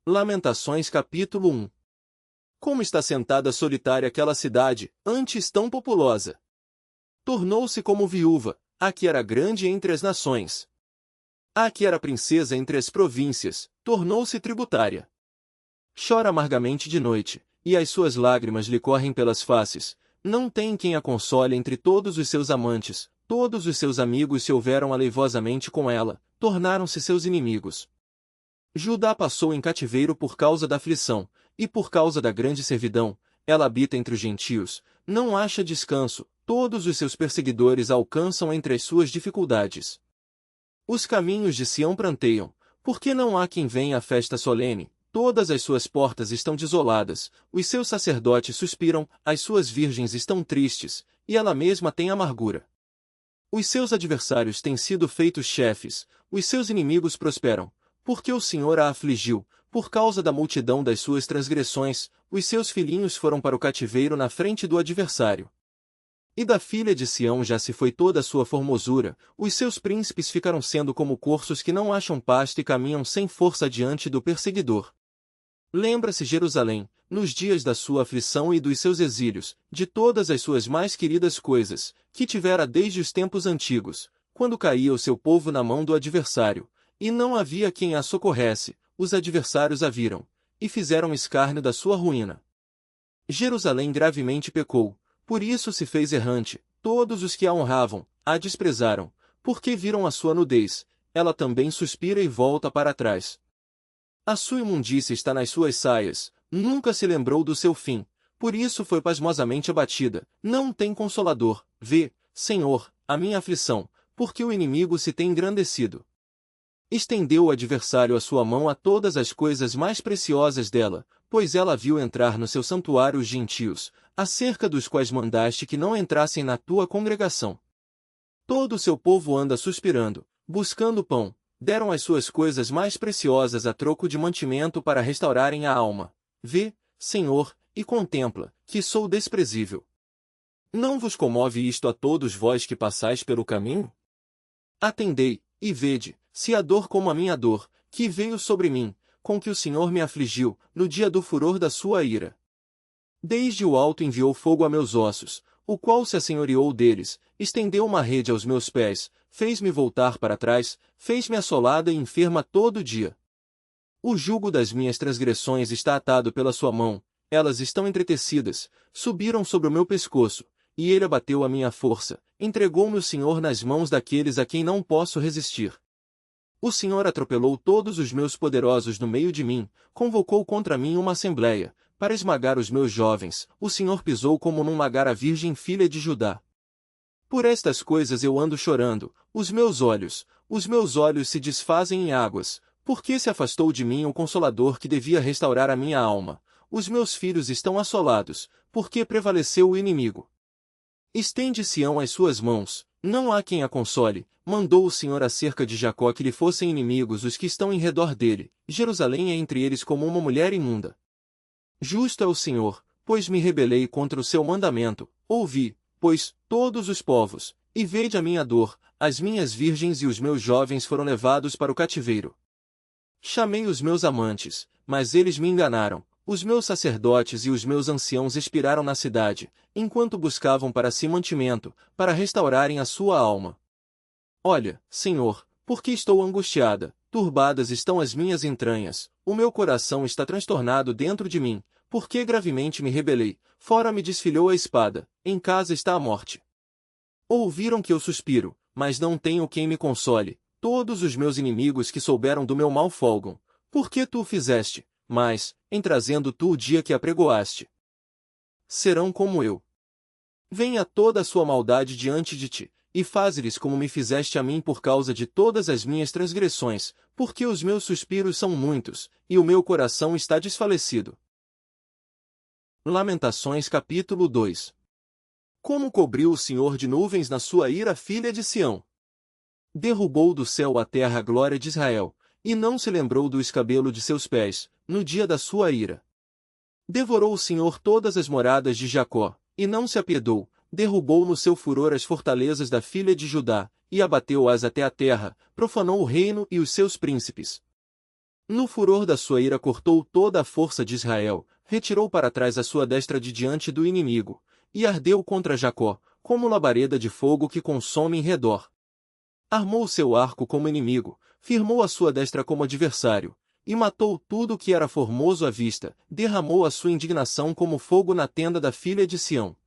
Lamentações capítulo 1. Como está sentada solitária aquela cidade, antes tão populosa! Tornou-se como viúva, a que era grande entre as nações. A que era princesa entre as províncias, tornou-se tributária. Chora amargamente de noite, e as suas lágrimas lhe correm pelas faces. Não tem quem a console entre todos os seus amantes, todos os seus amigos se houveram aleivosamente com ela, tornaram-se seus inimigos. Judá passou em cativeiro por causa da aflição, e por causa da grande servidão, ela habita entre os gentios, não acha descanso, todos os seus perseguidores a alcançam entre as suas dificuldades. Os caminhos de Sião pranteiam, porque não há quem venha à festa solene, todas as suas portas estão desoladas, os seus sacerdotes suspiram, as suas virgens estão tristes, e ela mesma tem amargura. Os seus adversários têm sido feitos chefes, os seus inimigos prosperam, porque o Senhor a afligiu, por causa da multidão das suas transgressões, os seus filhinhos foram para o cativeiro na frente do adversário. E da filha de Sião já se foi toda a sua formosura, os seus príncipes ficaram sendo como corços que não acham pasto e caminham sem força diante do perseguidor. Lembra-se Jerusalém, nos dias da sua aflição e dos seus exílios, de todas as suas mais queridas coisas, que tivera desde os tempos antigos, quando caía o seu povo na mão do adversário, e não havia quem a socorresse, os adversários a viram, e fizeram escárnio da sua ruína. Jerusalém gravemente pecou, por isso se fez errante, todos os que a honravam, a desprezaram, porque viram a sua nudez, ela também suspira e volta para trás. A sua imundícia está nas suas saias, nunca se lembrou do seu fim, por isso foi pasmosamente abatida, não tem consolador, vê, Senhor, a minha aflição, porque o inimigo se tem engrandecido. Estendeu o adversário a sua mão a todas as coisas mais preciosas dela, pois ela viu entrar no seu santuário os gentios, acerca dos quais mandaste que não entrassem na tua congregação. Todo o seu povo anda suspirando, buscando pão, deram as suas coisas mais preciosas a troco de mantimento para restaurarem a alma. Vê, Senhor, e contempla, que sou desprezível. Não vos comove isto a todos vós que passais pelo caminho? Atendei, e vede, se a dor como a minha dor, que veio sobre mim, com que o Senhor me afligiu, no dia do furor da sua ira. Desde o alto enviou fogo a meus ossos, o qual se assenhoreou deles, estendeu uma rede aos meus pés, fez-me voltar para trás, fez-me assolada e enferma todo dia. O jugo das minhas transgressões está atado pela sua mão, elas estão entretecidas, subiram sobre o meu pescoço, e ele abateu a minha força, entregou-me o Senhor nas mãos daqueles a quem não posso resistir. O Senhor atropelou todos os meus poderosos no meio de mim, convocou contra mim uma assembleia, para esmagar os meus jovens, o Senhor pisou como num lagar a virgem filha de Judá. Por estas coisas eu ando chorando, os meus olhos se desfazem em águas, porque se afastou de mim o Consolador que devia restaurar a minha alma. Os meus filhos estão assolados, porque prevaleceu o inimigo. Estende Sião as suas mãos, não há quem a console, mandou o Senhor acerca de Jacó que lhe fossem inimigos os que estão em redor dele, Jerusalém é entre eles como uma mulher imunda. Justo é o Senhor, pois me rebelei contra o seu mandamento, ouvi, pois, todos os povos, e vede a minha dor, as minhas virgens e os meus jovens foram levados para o cativeiro. Chamei os meus amantes, mas eles me enganaram, os meus sacerdotes e os meus anciãos expiraram na cidade, enquanto buscavam para si mantimento, para restaurarem a sua alma. Olha, Senhor, porque estou angustiada, turbadas estão as minhas entranhas, o meu coração está transtornado dentro de mim, porque gravemente me rebelei, fora me desfilhou a espada, em casa está a morte. Ouviram que eu suspiro, mas não tenho quem me console, todos os meus inimigos que souberam do meu mal folgam, porque tu o fizeste, mas, em trazendo tu o dia que apregoaste, serão como eu. Venha toda a sua maldade diante de ti, e faze-lhes como me fizeste a mim por causa de todas as minhas transgressões, porque os meus suspiros são muitos, e o meu coração está desfalecido. Lamentações capítulo 2. Como cobriu o Senhor de nuvens na sua ira a filha de Sião? Derrubou do céu à terra a glória de Israel, e não se lembrou do escabelo de seus pés, no dia da sua ira. Devorou o Senhor todas as moradas de Jacó, e não se apiedou, derrubou no seu furor as fortalezas da filha de Judá, e abateu-as até a terra, profanou o reino e os seus príncipes. No furor da sua ira cortou toda a força de Israel, retirou para trás a sua destra de diante do inimigo, e ardeu contra Jacó, como labareda de fogo que consome em redor. Armou seu arco como inimigo, firmou a sua destra como adversário, e matou tudo o que era formoso à vista, derramou a sua indignação como fogo na tenda da filha de Sião.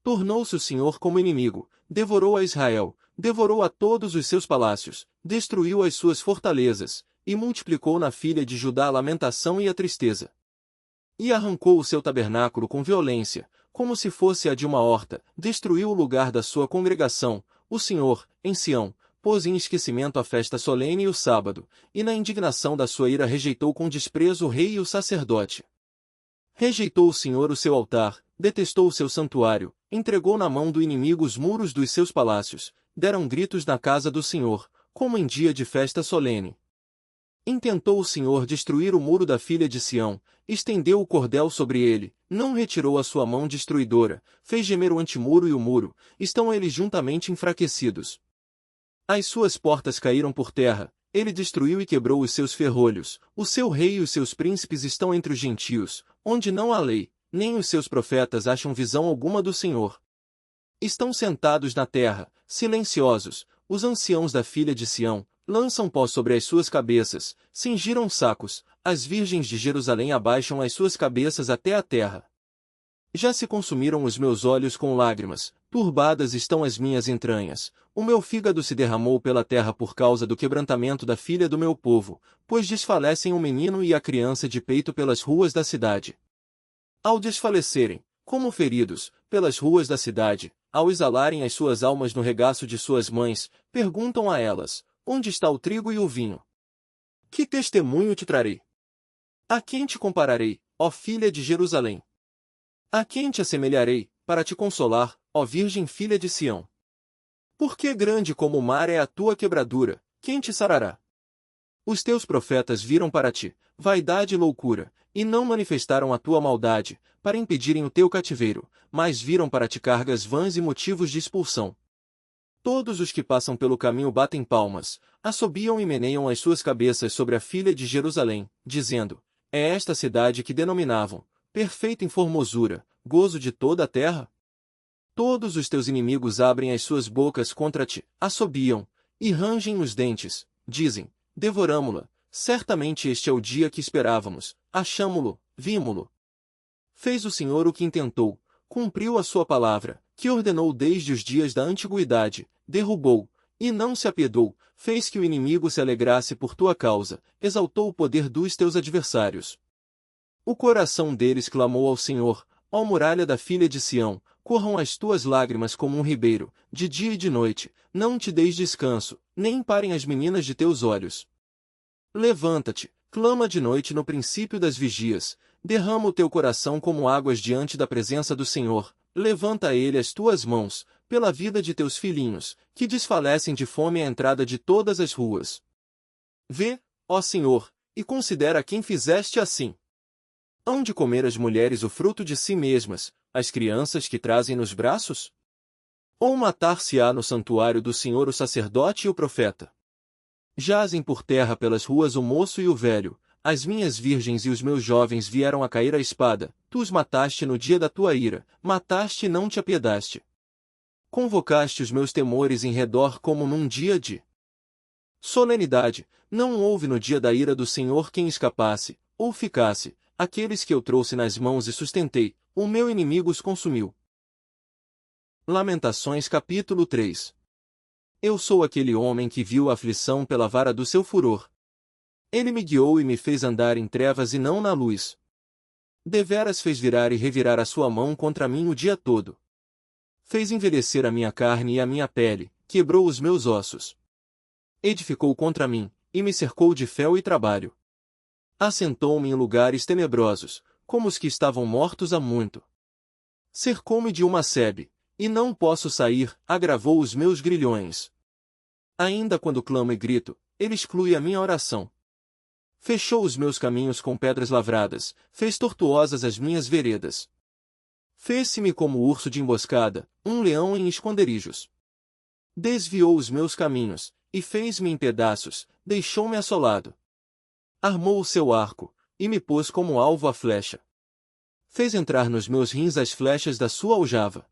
Tornou-se o Senhor como inimigo, devorou a Israel, devorou a todos os seus palácios, destruiu as suas fortalezas, e multiplicou na filha de Judá a lamentação e a tristeza. E arrancou o seu tabernáculo com violência, como se fosse a de uma horta, destruiu o lugar da sua congregação, o Senhor, em Sião, pôs em esquecimento a festa solene e o sábado, e na indignação da sua ira rejeitou com desprezo o rei e o sacerdote. Rejeitou o Senhor o seu altar, detestou o seu santuário, entregou na mão do inimigo os muros dos seus palácios, deram gritos na casa do Senhor, como em dia de festa solene. Intentou o Senhor destruir o muro da filha de Sião, estendeu o cordel sobre ele, não retirou a sua mão destruidora, fez gemer o antemuro e o muro, estão eles juntamente enfraquecidos. As suas portas caíram por terra, ele destruiu e quebrou os seus ferrolhos, o seu rei e os seus príncipes estão entre os gentios, onde não há lei, nem os seus profetas acham visão alguma do Senhor. Estão sentados na terra, silenciosos, os anciãos da filha de Sião, lançam pó sobre as suas cabeças, cingiram sacos, as virgens de Jerusalém abaixam as suas cabeças até a terra. Já se consumiram os meus olhos com lágrimas, turbadas estão as minhas entranhas, o meu fígado se derramou pela terra por causa do quebrantamento da filha do meu povo, pois desfalecem o menino e a criança de peito pelas ruas da cidade. Ao desfalecerem, como feridos, pelas ruas da cidade, ao exalarem as suas almas no regaço de suas mães, perguntam a elas, onde está o trigo e o vinho? Que testemunho te trarei? A quem te compararei, ó filha de Jerusalém? A quem te assemelharei, para te consolar, ó Virgem filha de Sião? Porque grande como o mar é a tua quebradura, quem te sarará? Os teus profetas viram para ti, vaidade e loucura, e não manifestaram a tua maldade, para impedirem o teu cativeiro, mas viram para ti cargas vãs e motivos de expulsão. Todos os que passam pelo caminho batem palmas, assobiam e meneiam as suas cabeças sobre a filha de Jerusalém, dizendo, é esta cidade que denominavam, perfeita em formosura, gozo de toda a terra? Todos os teus inimigos abrem as suas bocas contra ti, assobiam, e rangem os dentes, dizem, devoramo-la, certamente este é o dia que esperávamos, achamo-lo, vimo-lo. Fez o Senhor o que intentou, cumpriu a sua palavra, que ordenou desde os dias da antiguidade, derrubou, e não se apiedou, fez que o inimigo se alegrasse por tua causa, exaltou o poder dos teus adversários. O coração deles clamou ao Senhor, ó muralha da filha de Sião, corram as tuas lágrimas como um ribeiro, de dia e de noite, não te deis descanso, nem parem as meninas de teus olhos. Levanta-te, clama de noite no princípio das vigias, derrama o teu coração como águas diante da presença do Senhor, levanta a ele as tuas mãos, pela vida de teus filhinhos, que desfalecem de fome à entrada de todas as ruas. Vê, ó Senhor, e considera quem fizeste assim. Hão de comer as mulheres o fruto de si mesmas, as crianças que trazem nos braços? Ou matar-se-á no santuário do Senhor o sacerdote e o profeta? Jazem por terra pelas ruas o moço e o velho, as minhas virgens e os meus jovens vieram a cair à espada, tu os mataste no dia da tua ira, mataste e não te apiedaste. Convocaste os meus temores em redor como num dia de solenidade, não houve no dia da ira do Senhor quem escapasse, ou ficasse, aqueles que eu trouxe nas mãos e sustentei, o meu inimigo os consumiu. Lamentações capítulo 3. Eu sou aquele homem que viu a aflição pela vara do seu furor. Ele me guiou e me fez andar em trevas e não na luz. Deveras fez virar e revirar a sua mão contra mim o dia todo. Fez envelhecer a minha carne e a minha pele, quebrou os meus ossos. Edificou contra mim, e me cercou de fel e trabalho. Assentou-me em lugares tenebrosos, como os que estavam mortos há muito. Cercou-me de uma sebe, e não posso sair, agravou os meus grilhões. Ainda quando clamo e grito, ele exclui a minha oração. Fechou os meus caminhos com pedras lavradas, fez tortuosas as minhas veredas. Fez-se-me como urso de emboscada, um leão em esconderijos. Desviou os meus caminhos, e fez-me em pedaços, deixou-me assolado. Armou o seu arco, e me pôs como alvo a flecha. Fez entrar nos meus rins as flechas da sua aljava.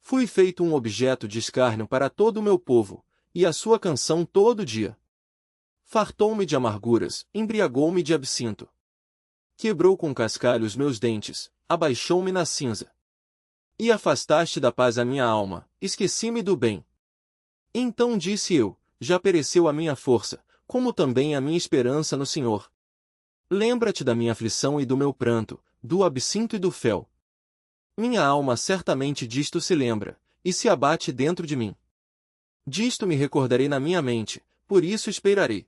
Fui feito um objeto de escárnio para todo o meu povo, e a sua canção todo dia. Fartou-me de amarguras, embriagou-me de absinto. Quebrou com cascalho os meus dentes, abaixou-me na cinza. E afastaste da paz a minha alma, esqueci-me do bem. Então disse eu, já pereceu a minha força, como também a minha esperança no Senhor. Lembra-te da minha aflição e do meu pranto, do absinto e do fel. Minha alma certamente disto se lembra, e se abate dentro de mim. Disto me recordarei na minha mente, por isso esperarei.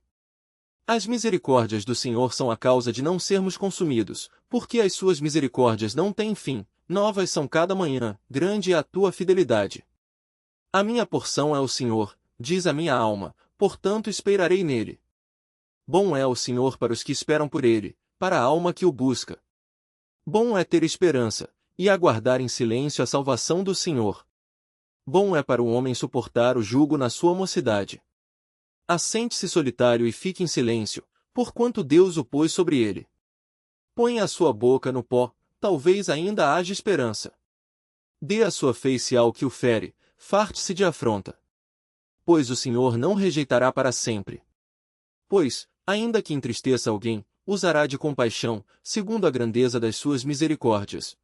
As misericórdias do Senhor são a causa de não sermos consumidos, porque as suas misericórdias não têm fim, novas são cada manhã, grande é a tua fidelidade. A minha porção é o Senhor, diz a minha alma, portanto esperarei nele. Bom é o Senhor para os que esperam por ele, para a alma que o busca. Bom é ter esperança, e aguardar em silêncio a salvação do Senhor. Bom é para o homem suportar o jugo na sua mocidade. Assente-se solitário e fique em silêncio, porquanto Deus o pôs sobre ele. Põe a sua boca no pó, talvez ainda haja esperança. Dê a sua face ao que o fere, farte-se de afronta. Pois o Senhor não rejeitará para sempre. Pois, ainda que entristeça alguém, usará de compaixão, segundo a grandeza das suas misericórdias.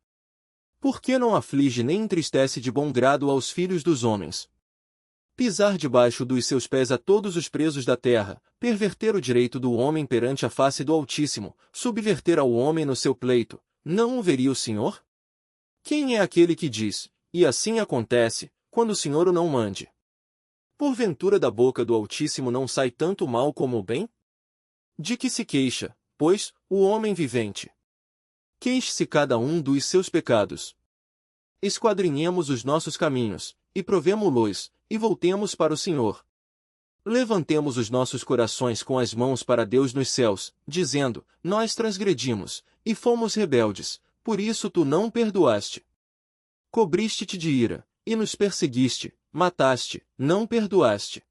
Por que não aflige nem entristece de bom grado aos filhos dos homens? Pisar debaixo dos seus pés a todos os presos da terra, perverter o direito do homem perante a face do Altíssimo, subverter ao homem no seu pleito, não o veria o Senhor? Quem é aquele que diz, e assim acontece, quando o Senhor o não mande? Porventura da boca do Altíssimo não sai tanto mal como o bem? De que se queixa, pois, o homem vivente? Queixe-se cada um dos seus pecados. Esquadrinhemos os nossos caminhos, e provemo-los, e voltemos para o Senhor. Levantemos os nossos corações com as mãos para Deus nos céus, dizendo, nós transgredimos, e fomos rebeldes, por isso tu não perdoaste. Cobriste-te de ira, e nos perseguiste, mataste, não perdoaste.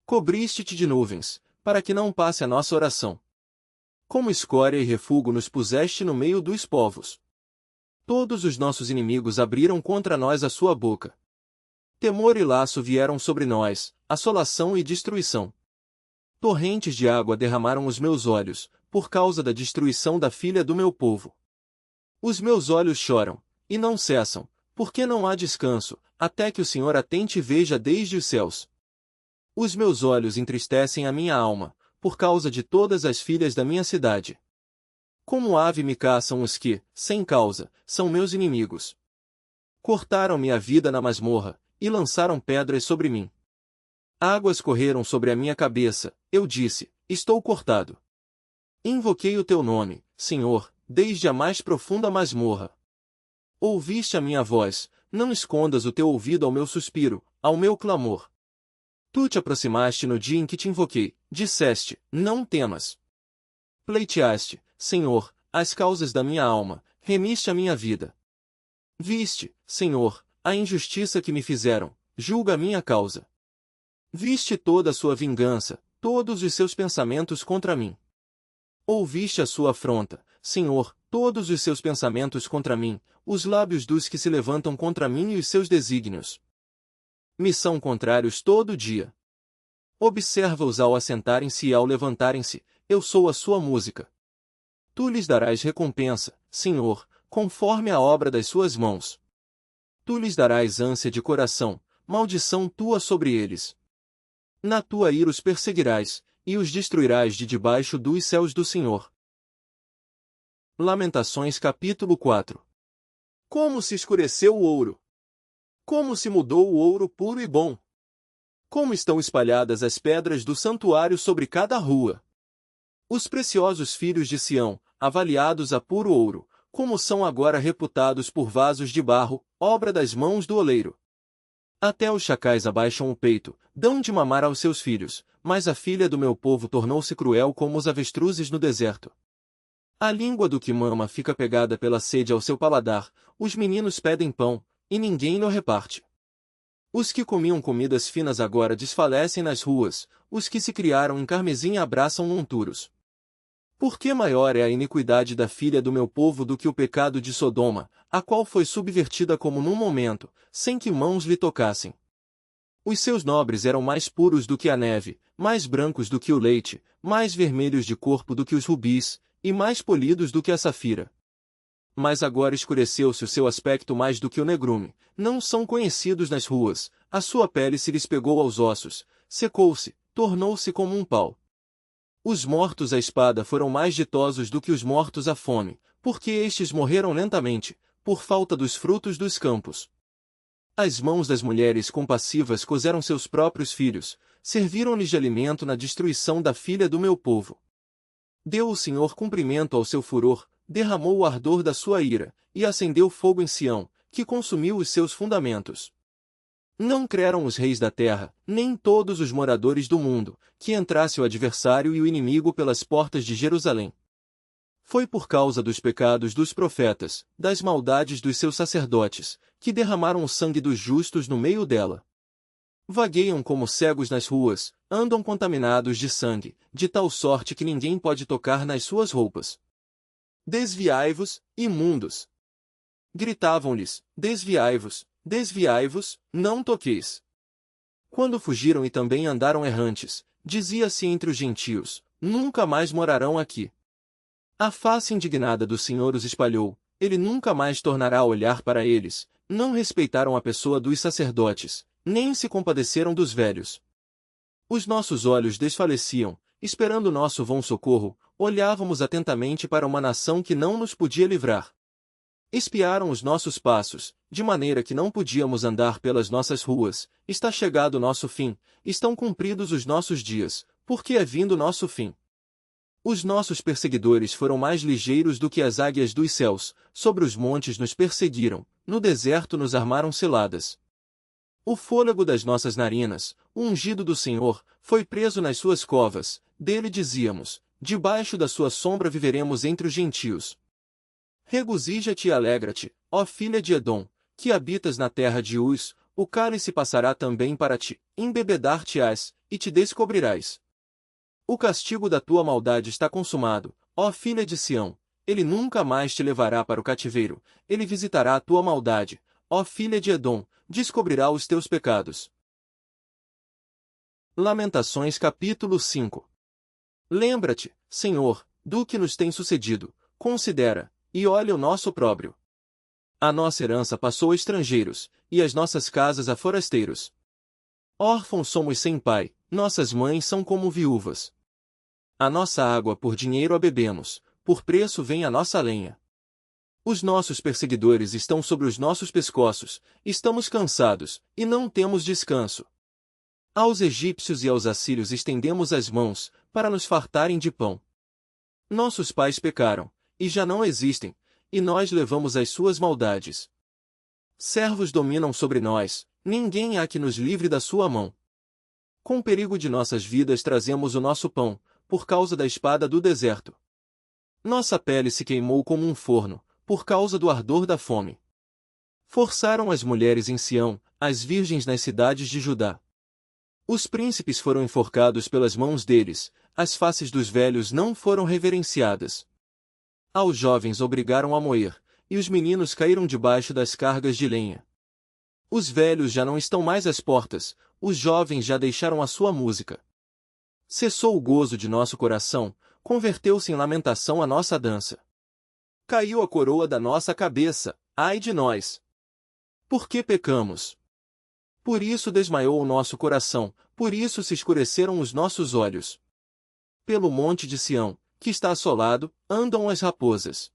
Cobriste-te de nuvens, para que não passe a nossa oração. Como escória e refúgio nos puseste no meio dos povos. Todos os nossos inimigos abriram contra nós a sua boca. Temor e laço vieram sobre nós, assolação e destruição. Torrentes de água derramaram os meus olhos, por causa da destruição da filha do meu povo. Os meus olhos choram, e não cessam, porque não há descanso, até que o Senhor atente e veja desde os céus. Os meus olhos entristecem a minha alma, por causa de todas as filhas da minha cidade. Como ave me caçam os que, sem causa, são meus inimigos. Cortaram-me a vida na masmorra, e lançaram pedras sobre mim. Águas correram sobre a minha cabeça, eu disse, estou cortado. Invoquei o teu nome, Senhor, desde a mais profunda masmorra. Ouviste a minha voz, não escondas o teu ouvido ao meu suspiro, ao meu clamor. Tu te aproximaste no dia em que te invoquei, disseste, não temas. Pleiteaste, Senhor, as causas da minha alma, remiste a minha vida. Viste, Senhor, a injustiça que me fizeram, julga a minha causa. Viste toda a sua vingança, todos os seus pensamentos contra mim. Ouviste a sua afronta, Senhor, todos os seus pensamentos contra mim, os lábios dos que se levantam contra mim e os seus desígnios. Me são contrários todo dia. Observa-os ao assentarem-se e ao levantarem-se, eu sou a sua música. Tu lhes darás recompensa, Senhor, conforme a obra das suas mãos. Tu lhes darás ânsia de coração, maldição tua sobre eles. Na tua ira os perseguirás, e os destruirás de debaixo dos céus do Senhor. Lamentações capítulo 4. Como se escureceu o ouro! Como se mudou o ouro puro e bom! Como estão espalhadas as pedras do santuário sobre cada rua! Os preciosos filhos de Sião, avaliados a puro ouro, como são agora reputados por vasos de barro, obra das mãos do oleiro. Até os chacais abaixam o peito, dão de mamar aos seus filhos, mas a filha do meu povo tornou-se cruel como os avestruzes no deserto. A língua do que mama fica pegada pela sede ao seu paladar, os meninos pedem pão, e ninguém lhe reparte. Os que comiam comidas finas agora desfalecem nas ruas, os que se criaram em carmesim abraçam monturos. Por que maior é a iniquidade da filha do meu povo do que o pecado de Sodoma, a qual foi subvertida como num momento, sem que mãos lhe tocassem? Os seus nobres eram mais puros do que a neve, mais brancos do que o leite, mais vermelhos de corpo do que os rubis, e mais polidos do que a safira. Mas agora escureceu-se o seu aspecto mais do que o negrume, não são conhecidos nas ruas, a sua pele se lhes pegou aos ossos, secou-se, tornou-se como um pau. Os mortos à espada foram mais ditosos do que os mortos à fome, porque estes morreram lentamente, por falta dos frutos dos campos. As mãos das mulheres compassivas cozeram seus próprios filhos, serviram-lhes de alimento na destruição da filha do meu povo. Deu o Senhor cumprimento ao seu furor, derramou o ardor da sua ira, e acendeu fogo em Sião, que consumiu os seus fundamentos. Não creram os reis da terra, nem todos os moradores do mundo, que entrasse o adversário e o inimigo pelas portas de Jerusalém. Foi por causa dos pecados dos profetas, das maldades dos seus sacerdotes, que derramaram o sangue dos justos no meio dela. Vagueiam como cegos nas ruas, andam contaminados de sangue, de tal sorte que ninguém pode tocar nas suas roupas. Desviai-vos, imundos! Gritavam-lhes, desviai-vos, desviai-vos, não toqueis. Quando fugiram e também andaram errantes, dizia-se entre os gentios, nunca mais morarão aqui. A face indignada do Senhor os espalhou, ele nunca mais tornará a olhar para eles, não respeitaram a pessoa dos sacerdotes, nem se compadeceram dos velhos. Os nossos olhos desfaleciam, esperando nosso vão socorro, olhávamos atentamente para uma nação que não nos podia livrar. Espiaram os nossos passos, de maneira que não podíamos andar pelas nossas ruas, está chegado o nosso fim, estão cumpridos os nossos dias, porque é vindo o nosso fim. Os nossos perseguidores foram mais ligeiros do que as águias dos céus, sobre os montes nos perseguiram, no deserto nos armaram ciladas. O fôlego das nossas narinas, o ungido do Senhor, foi preso nas suas covas, dele dizíamos, debaixo da sua sombra viveremos entre os gentios. Regozija-te e alegra-te, ó filha de Edom, que habitas na terra de Uz, o cálice passará também para ti, embebedar-te-ás, e te descobrirás. O castigo da tua maldade está consumado, ó filha de Sião, ele nunca mais te levará para o cativeiro, ele visitará a tua maldade, ó filha de Edom, descobrirá os teus pecados. Lamentações capítulo 5. Lembra-te, Senhor, do que nos tem sucedido, considera, e olha o nosso opróbrio. A nossa herança passou a estrangeiros, e as nossas casas a forasteiros. Órfãos somos sem pai, nossas mães são como viúvas. A nossa água por dinheiro a bebemos, por preço vem a nossa lenha. Os nossos perseguidores estão sobre os nossos pescoços, estamos cansados, e não temos descanso. Aos egípcios e aos assírios estendemos as mãos, para nos fartarem de pão. Nossos pais pecaram, e já não existem, e nós levamos as suas maldades. Servos dominam sobre nós, ninguém há que nos livre da sua mão. Com perigo de nossas vidas trazemos o nosso pão, por causa da espada do deserto. Nossa pele se queimou como um forno, por causa do ardor da fome. Forçaram as mulheres em Sião, as virgens nas cidades de Judá. Os príncipes foram enforcados pelas mãos deles, as faces dos velhos não foram reverenciadas. Aos jovens obrigaram a moer, e os meninos caíram debaixo das cargas de lenha. Os velhos já não estão mais às portas, os jovens já deixaram a sua música. Cessou o gozo de nosso coração, converteu-se em lamentação a nossa dança. Caiu a coroa da nossa cabeça, ai de nós! Por que pecamos? Por isso desmaiou o nosso coração, por isso se escureceram os nossos olhos. Pelo monte de Sião, que está assolado, andam as raposas.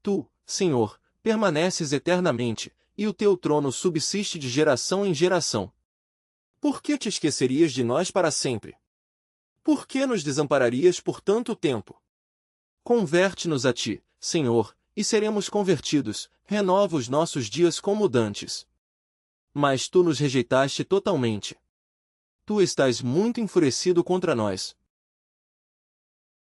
Tu, Senhor, permaneces eternamente, e o teu trono subsiste de geração em geração. Por que te esquecerias de nós para sempre? Por que nos desampararias por tanto tempo? Converte-nos a ti, Senhor, e seremos convertidos, renova os nossos dias como dantes. Mas tu nos rejeitaste totalmente. Tu estás muito enfurecido contra nós.